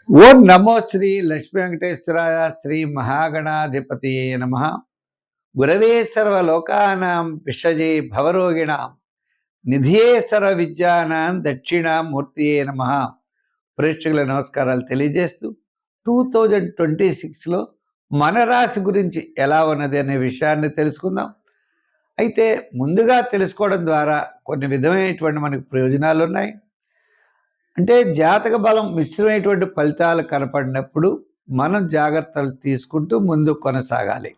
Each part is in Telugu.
ఓం నమో శ్రీ లక్ష్మీ వెంకటేశ్వరాయ శ్రీ మహాగణాధిపతియే నమ. గురవే సర్వలోకానాం విషజే భవరోగిణాం నిధియే సర్వ విద్యానాం దక్షిణామూర్తియే నమ. ప్రేక్షకుల నమస్కారాలు తెలియజేస్తూ 2026లో మన రాశి గురించి ఎలా ఉన్నది అనే విషయాన్ని తెలుసుకుందాం. అయితే ముందుగా తెలుసుకోవడం ద్వారా కొన్ని విధమైనటువంటి మనకు ప్రయోజనాలు ఉన్నాయి. అంటే జాతక బలం మిశ్రమైనటువంటి ఫలితాలు కనపడినప్పుడు మనం జాగ్రత్తలు తీసుకుంటూ ముందు కొనసాగాలి.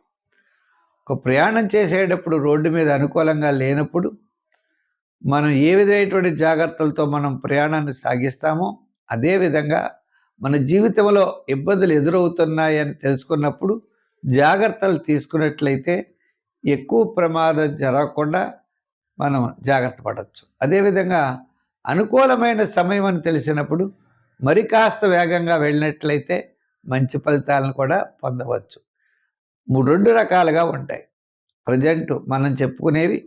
ఒక ప్రయాణం చేసేటప్పుడు రోడ్డు మీద అనుకూలంగా లేనప్పుడు మనం ఏ విధమైనటువంటి జాగ్రత్తలతో మనం ప్రయాణాన్ని సాగిస్తామో అదేవిధంగా మన జీవితంలో ఇబ్బందులు ఎదురవుతున్నాయని తెలుసుకున్నప్పుడు జాగ్రత్తలు తీసుకున్నట్లయితే ఎక్కువ ప్రమాదం జరగకుండా మనం జాగ్రత్త పడవచ్చు. అదేవిధంగా అనుకూలమైన సమయం అని తెలిసినప్పుడు మరి కాస్త వేగంగా వెళ్ళినట్లయితే మంచి ఫలితాలను కూడా పొందవచ్చు. రెండు రకాలుగా ఉంటాయి. ప్రజెంట్ మనం చెప్పుకునేవి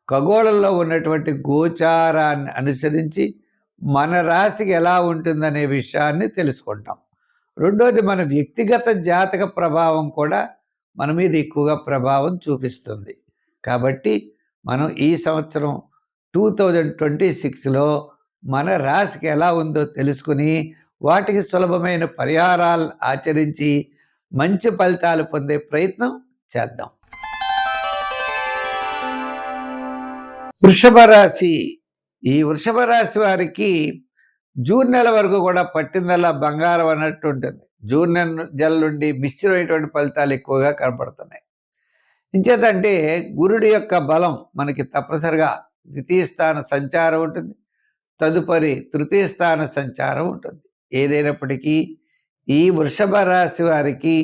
ఖగోళంలో ఉన్నటువంటి గోచారాన్ని అనుసరించి మన రాశికి ఎలా ఉంటుందనే విషయాన్ని తెలుసుకుంటాం. రెండోది మన వ్యక్తిగత జాతక ప్రభావం కూడా మన మీద ఎక్కువగా ప్రభావం చూపిస్తుంది. కాబట్టి మనం ఈ సంవత్సరం 2026లో మన రాశికి ఎలా ఉందో తెలుసుకుని వాటికి సులభమైన పరిహారాలు ఆచరించి మంచి ఫలితాలు పొందే ప్రయత్నం చేద్దాం. వృషభ రాశి. ఈ వృషభ రాశి వారికి జూన్ నెల వరకు కూడా పట్టిందల్లా బంగారం అన్నట్టు ఉంటుంది. జూన్ నెల నుండి మిశ్రమైనటువంటి ఫలితాలు ఎక్కువగా కనపడుతున్నాయి. ఇంచేతంటే గురుడి యొక్క బలం మనకి తప్పనిసరిగా ద్వితీయ స్థాన సంచారం ఉంటుంది, తదుపరి తృతీయ స్థాన సంచారం ఉంటుంది. ఏదైనప్పటికీ ఈ వృషభ రాశి వారికి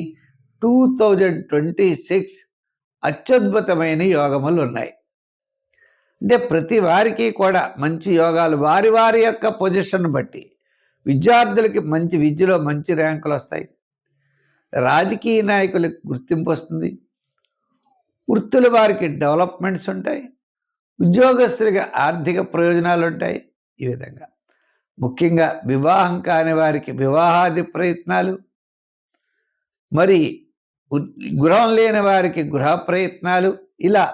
2026 అత్యద్భుతమైన యోగములు ఉన్నాయి. అంటే ప్రతి వారికి కూడా మంచి యోగాలు వారి వారి యొక్క పొజిషన్ బట్టి విద్యార్థులకి మంచి విద్యలో మంచి ర్యాంకులు వస్తాయి, రాజకీయ నాయకులకు గుర్తింపు వస్తుంది, వృత్తుల వారికి డెవలప్మెంట్స్ ఉంటాయి, ఉద్యోగస్తులకి ఆర్థిక ప్రయోజనాలు ఉంటాయి. ఈ విధంగా ముఖ్యంగా వివాహం కాని వారికి వివాహాది ప్రయత్నాలు, మరి గృహం లేని వారికి గృహ ప్రయత్నాలు, ఇలా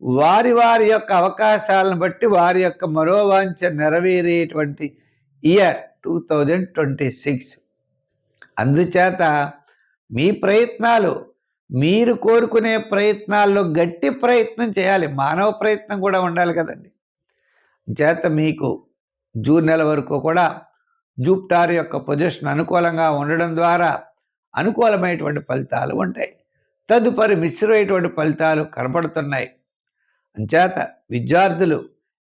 వారి వారి యొక్క అవకాశాలను బట్టి వారి యొక్క మనోవాంఛ నెరవేరేటువంటి ఇయర్ 2026. అందుచేత మీ ప్రయత్నాలు మీరు కోరుకునే ప్రయత్నాల్లో గట్టి ప్రయత్నం చేయాలి. మానవ ప్రయత్నం కూడా ఉండాలి కదండి. చేత మీకు జూన్ నెల వరకు కూడా జూపిటర్ యొక్క పొజిషన్ అనుకూలంగా ఉండడం ద్వారా అనుకూలమైనటువంటి ఫలితాలు ఉంటాయి. తదుపరి మిశ్రమైనటువంటి ఫలితాలు కనపడుతున్నాయి. అంచేత విద్యార్థులు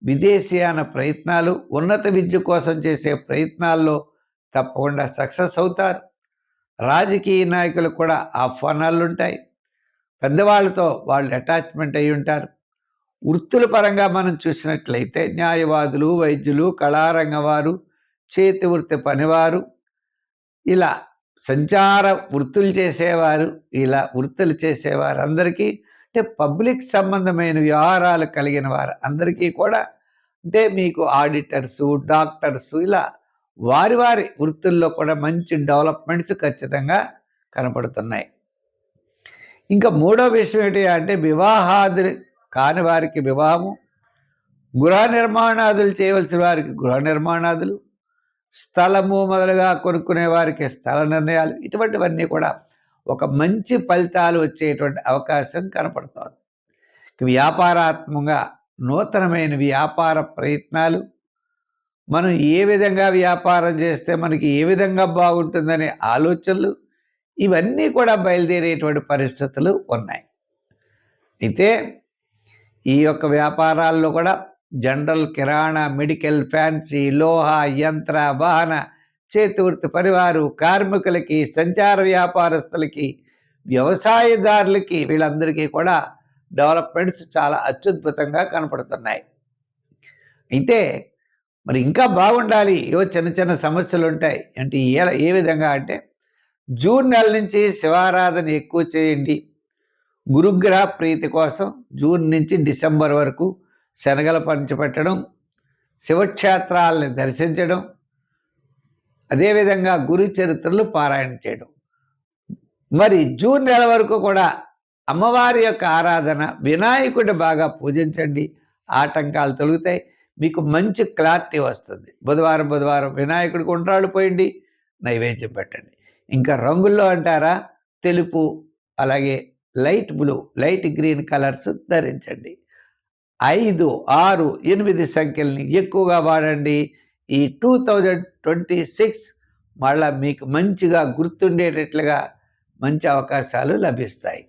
విదేశీయాన ప్రయత్నాలు, ఉన్నత విద్య కోసం చేసే ప్రయత్నాల్లో తప్పకుండా సక్సెస్ అవుతారు. రాజకీయ నాయకులు కూడా ఆహ్వానాలు ఉంటాయి. పెద్దవాళ్ళతో వాళ్ళు అటాచ్మెంట్ అయి ఉంటారు. వృత్తుల పరంగా మనం చూసినట్లయితే న్యాయవాదులు, వైద్యులు, కళారంగవారు, చేతి వృత్తి పనివారు, ఇలా సంచార వృత్తులు చేసేవారు, ఇలా వృత్తులు చేసేవారు అందరికీ, అంటే పబ్లిక్ సంబంధమైన వ్యవహారాలు కలిగిన వారు అందరికీ కూడా, అంటే మీకు ఆడిటర్సు, డాక్టర్సు, ఇలా వారి వారి వృత్తుల్లో కూడా మంచి డెవలప్మెంట్స్ ఖచ్చితంగా కనపడుతున్నాయి. ఇంకా మూడో విషయం ఏంటి అంటే వివాహాది కాని వారికి వివాహము, గృహ నిర్మాణాదులు చేయవలసిన వారికి గృహ నిర్మాణాదులు, స్థలము మొదలుగా కొనుక్కునే వారికి స్థల నిర్ణయాలు, ఇటువంటివన్నీ కూడా ఒక మంచి ఫలితాలు వచ్చేటువంటి అవకాశం కనపడుతోంది. వ్యాపారాత్మకంగా నూతనమైన వ్యాపార ప్రయత్నాలు, మనం ఏ విధంగా వ్యాపారం చేస్తే మనకి ఏ విధంగా బాగుంటుందనే ఆలోచనలు, ఇవన్నీ కూడా బయలుదేరేటువంటి పరిస్థితులు ఉన్నాయి. అయితే ఈ యొక్క వ్యాపారాల్లో కూడా జనరల్, కిరాణా, మెడికల్, ఫ్యాన్సీ, లోహ, యంత్ర, వాహన, చేతివృత్తి పరివారు, కార్మికులకి, సంచార వ్యాపారస్తులకి, వ్యవసాయదారులకి, వీళ్ళందరికీ కూడా డెవలప్మెంట్స్ చాలా అత్యద్భుతంగా కనపడుతున్నాయి. అయితే మరి ఇంకా బాగుండాలి, ఏవో చిన్న చిన్న సమస్యలు ఉంటాయి. అంటే ఏ విధంగా అంటే జూన్ నెల నుంచి శివారాధన ఎక్కువ చేయండి. గురుగ్రహ ప్రీతి కోసం జూన్ నుంచి డిసెంబర్ వరకు శనగల పంచిపెట్టడం, శివక్షేత్రాలని దర్శించడం, అదేవిధంగా గురు చరిత్రలు పారాయణ చేయడం. మరి జూన్ నెల వరకు కూడా అమ్మవారి యొక్క ఆరాధన, వినాయకుడిని బాగా పూజించండి. ఆటంకాలు తొలుగుతాయి. మీకు మంచి క్లారిటీ వస్తుంది. బుధవారం బుధవారం వినాయకుడికి ఉండ్రాళ్ళు పోయండి, నైవేద్యం పెట్టండి. ఇంకా రంగుల్లో అంటారా, తెలుపు, అలాగే light blue, light green colours ధరించండి. 5, 6, 8 సంఖ్యల్ని ఎక్కువగా వాడండి. ఈ 2026 మళ్ళా మీకు మంచిగా గుర్తుండేటట్లుగా మంచి అవకాశాలు లభిస్తాయి.